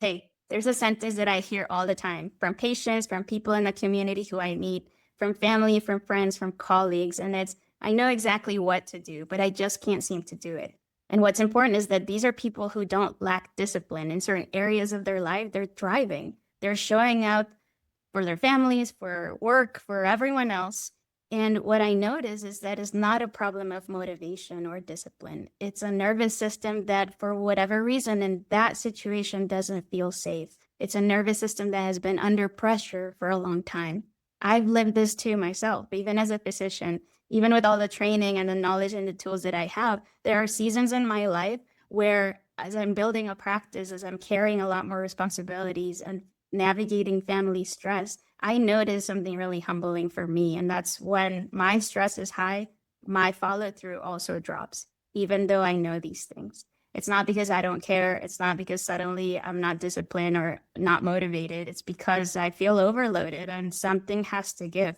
Hey, there's a sentence that I hear all the time from patients, from people in the community who I meet, from family, from friends, from colleagues. And it's, I know exactly what to do, but I just can't seem to do it. And what's important is that these are people who don't lack discipline in certain areas of their life. They're thriving, they're showing out for their families, for work, for everyone else. And what I notice is that it's not a problem of motivation or discipline. It's a nervous system that, for whatever reason, in that situation doesn't feel safe. It's a nervous system that has been under pressure for a long time. I've lived this too myself, even as a physician, even with all the training and the knowledge and the tools that I have. There are seasons in my life where, as I'm building a practice, as I'm carrying a lot more responsibilities and navigating family stress, I noticed something really humbling for me. And that's when my stress is high, my follow through also drops, even though I know these things. It's not because I don't care. It's not because suddenly I'm not disciplined or not motivated. It's because I feel overloaded and something has to give.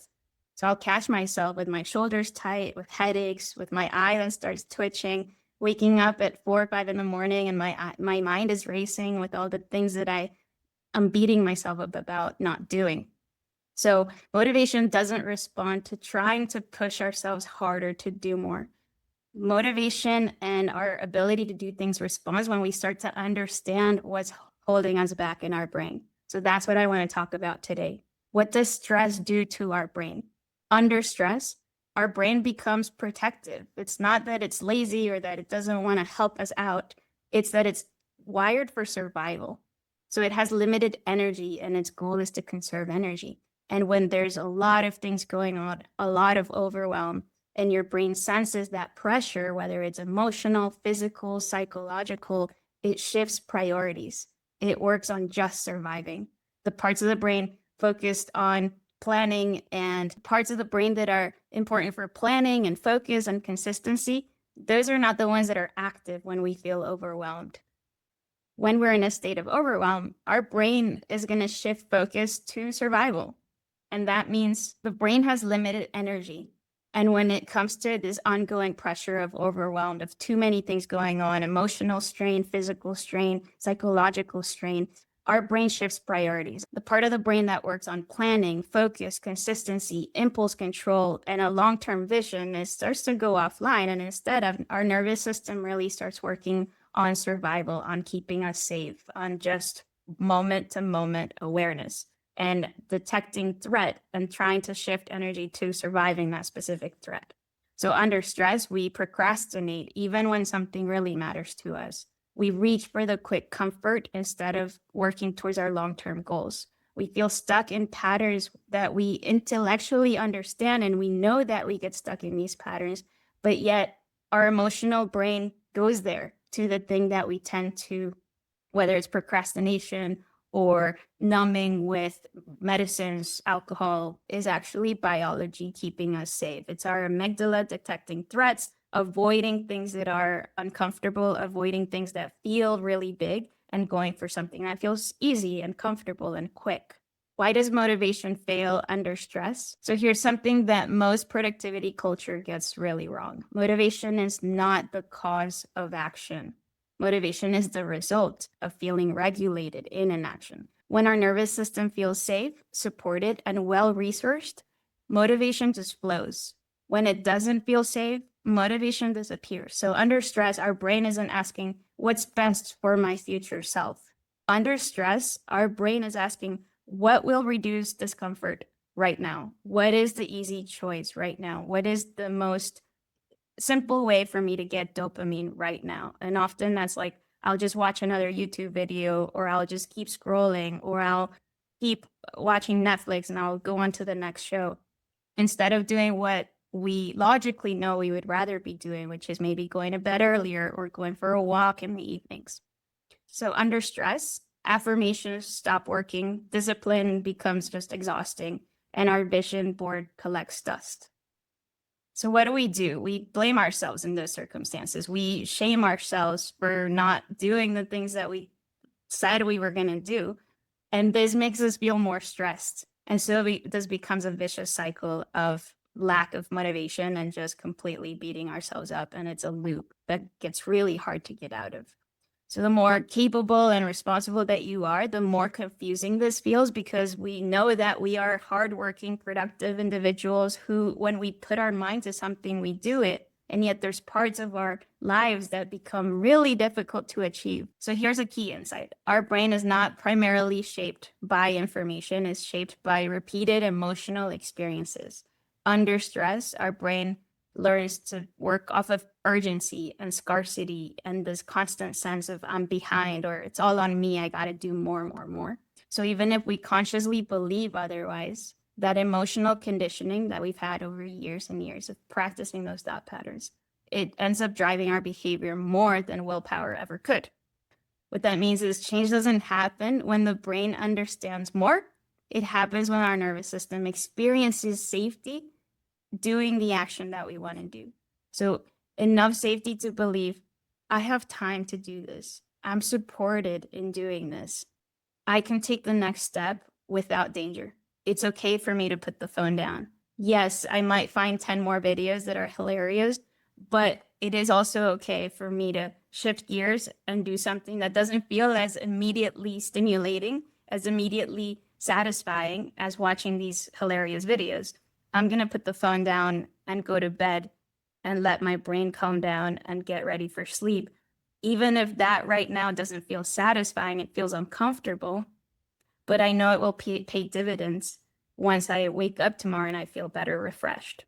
So I'll catch myself with my shoulders tight, with headaches, with my eye that starts twitching, waking up at 4 or 5 in the morning, and my mind is racing with all the things that I'm beating myself up about not doing. So motivation doesn't respond to trying to push ourselves harder to do more. Motivation and our ability to do things responds when we start to understand what's holding us back in our brain. So that's what I want to talk about today. What does stress do to our brain? Under stress, our brain becomes protective. It's not that it's lazy or that it doesn't want to help us out. It's that it's wired for survival. So it has limited energy and its goal is to conserve energy. And when there's a lot of things going on, a lot of overwhelm, and your brain senses that pressure, whether it's emotional, physical, psychological, it shifts priorities. It works on just surviving. The parts of the brain focused on planning and parts of the brain that are important for planning and focus and consistency, those are not the ones that are active when we feel overwhelmed. When we're in a state of overwhelm, our brain is going to shift focus to survival. And that means the brain has limited energy. And when it comes to this ongoing pressure of overwhelmed, of too many things going on, emotional strain, physical strain, psychological strain, our brain shifts priorities. The part of the brain that works on planning, focus, consistency, impulse control, and a long-term vision, it starts to go offline. And instead of our nervous system really starts working on survival, on keeping us safe, on just moment to moment awareness and detecting threat and trying to shift energy to surviving that specific threat. So under stress, we procrastinate even when something really matters to us. We reach for the quick comfort instead of working towards our long-term goals. We feel stuck in patterns that we intellectually understand, and we know that we get stuck in these patterns, but yet our emotional brain goes there to the thing that we tend to, whether it's procrastination or numbing with medicines, alcohol, is actually biology keeping us safe. It's our amygdala detecting threats, avoiding things that are uncomfortable, avoiding things that feel really big, and going for something that feels easy and comfortable and quick. Why does motivation fail under stress? So here's something that most productivity culture gets really wrong. Motivation is not the cause of action. Motivation is the result of feeling regulated in an action. When our nervous system feels safe, supported, and well-resourced, motivation just flows. When it doesn't feel safe, motivation disappears. So under stress, our brain isn't asking, what's best for my future self? Under stress, our brain is asking, what will reduce discomfort right now? What is the easy choice right now? What is the most simple way for me to get dopamine right now? And often that's like, I'll just watch another YouTube video, or I'll just keep scrolling, or I'll keep watching Netflix and I'll go on to the next show instead of doing what we logically know we would rather be doing, which is maybe going to bed earlier or going for a walk in the evenings. So under stress, affirmations stop working, discipline becomes just exhausting, and our vision board collects dust. So what do? We blame ourselves in those circumstances. We shame ourselves for not doing the things that we said we were going to do. And this makes us feel more stressed. And so this becomes a vicious cycle of lack of motivation and just completely beating ourselves up. And it's a loop that gets really hard to get out of. So the more capable and responsible that you are, the more confusing this feels, because we know that we are hardworking, productive individuals who, when we put our mind to something, we do it. And yet there's parts of our lives that become really difficult to achieve. So here's a key insight. Our brain is not primarily shaped by information, it's shaped by repeated emotional experiences. Under stress, our brain learns to work off of urgency and scarcity and this constant sense of I'm behind, or it's all on me, I got to do more. So even if we consciously believe otherwise, that emotional conditioning that we've had over years and years of practicing those thought patterns, it ends up driving our behavior more than willpower ever could. What that means is change doesn't happen when the brain understands more. It happens when our nervous system experiences safety doing the action that we want to do. So enough safety to believe, I have time to do this. I'm supported in doing this. I can take the next step without danger. It's okay for me to put the phone down. Yes, I might find 10 more videos that are hilarious, but it is also okay for me to shift gears and do something that doesn't feel as immediately stimulating, as immediately satisfying as watching these hilarious videos. I'm going to put the phone down and go to bed and let my brain calm down and get ready for sleep. Even if that right now doesn't feel satisfying, it feels uncomfortable, but I know it will pay dividends once I wake up tomorrow and I feel better refreshed.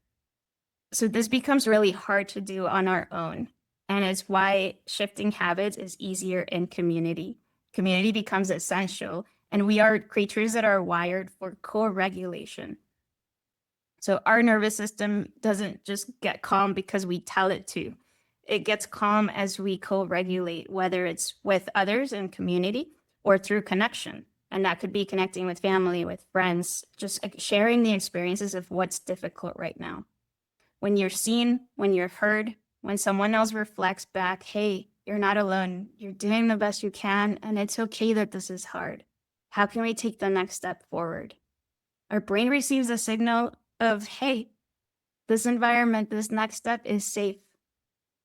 So this becomes really hard to do on our own. And it's why shifting habits is easier in community. Community becomes essential, and we are creatures that are wired for co-regulation. So our nervous system doesn't just get calm because we tell it to. It gets calm as we co-regulate, whether it's with others in community or through connection. And that could be connecting with family, with friends, just sharing the experiences of what's difficult right now. When you're seen, when you're heard, when someone else reflects back, hey, you're not alone, you're doing the best you can, and it's okay that this is hard. How can we take the next step forward? Our brain receives a signal of, hey, this environment, this next step is safe.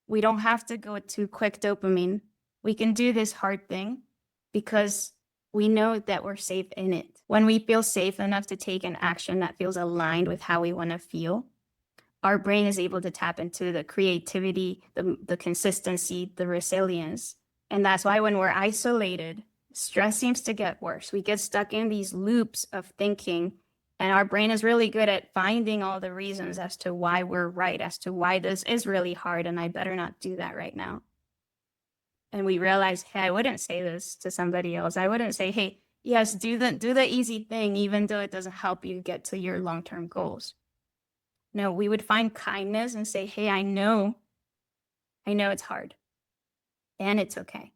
We don't have to go to quick dopamine. We can do this hard thing because we know that we're safe in it. When we feel safe enough to take an action that feels aligned with how we want to feel, our brain is able to tap into the creativity, the consistency, the resilience. And that's why when we're isolated, stress seems to get worse. We get stuck in these loops of thinking, and our brain is really good at finding all the reasons as to why we're right, as to why this is really hard, and I better not do that right now. And we realize, hey, I wouldn't say this to somebody else. I wouldn't say, hey, yes, do the easy thing, even though it doesn't help you get to your long-term goals. No, we would find kindness and say, hey, I know it's hard, and it's okay.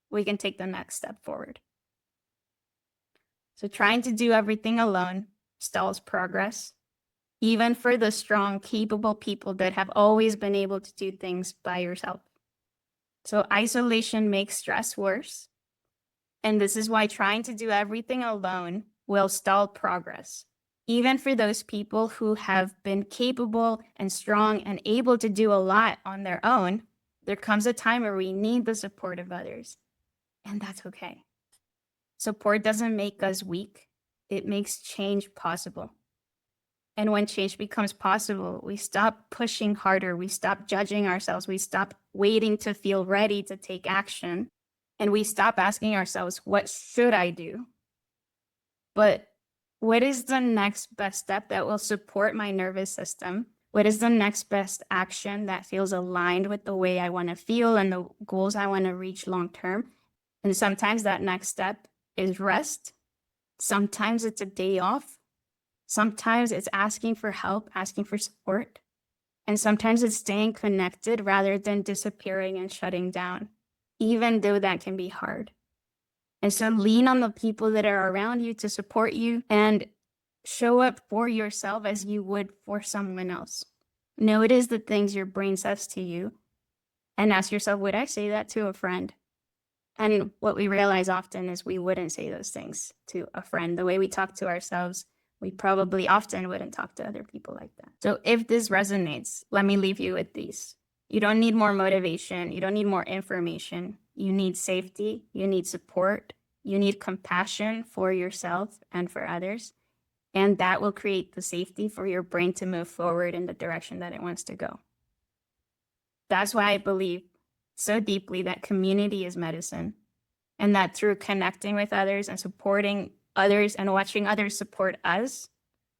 We can take the next step forward. So trying to do everything alone stalls progress, even for the strong, capable people that have always been able to do things by yourself. So isolation makes stress worse. And this is why trying to do everything alone will stall progress. Even for those people who have been capable and strong and able to do a lot on their own, there comes a time where we need the support of others. And that's okay. Support doesn't make us weak. It makes change possible. And when change becomes possible, we stop pushing harder. We stop judging ourselves. We stop waiting to feel ready to take action. And we stop asking ourselves, what should I do? But what is the next best step that will support my nervous system? What is the next best action that feels aligned with the way I want to feel and the goals I want to reach long term? And sometimes that next step is rest. Sometimes it's a day off. Sometimes it's asking for help, asking for support. And sometimes it's staying connected rather than disappearing and shutting down, even though that can be hard. And so lean on the people that are around you to support you and show up for yourself as you would for someone else. Notice the things your brain says to you and ask yourself, would I say that to a friend? And what we realize often is we wouldn't say those things to a friend. The way we talk to ourselves, we probably often wouldn't talk to other people like that. So if this resonates, let me leave you with these. You don't need more motivation. You don't need more information. You need safety. You need support. You need compassion for yourself and for others. And that will create the safety for your brain to move forward in the direction that it wants to go. That's why I believe so deeply that community is medicine, and that through connecting with others and supporting others and watching others support us,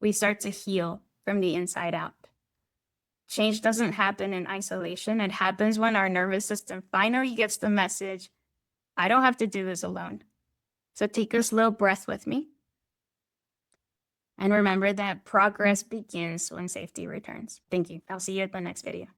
we start to heal from the inside out. Change doesn't happen in isolation. It happens when our nervous system finally gets the message, I don't have to do this alone. So take a slow breath with me. And remember that progress begins when safety returns. Thank you. I'll see you at the next video.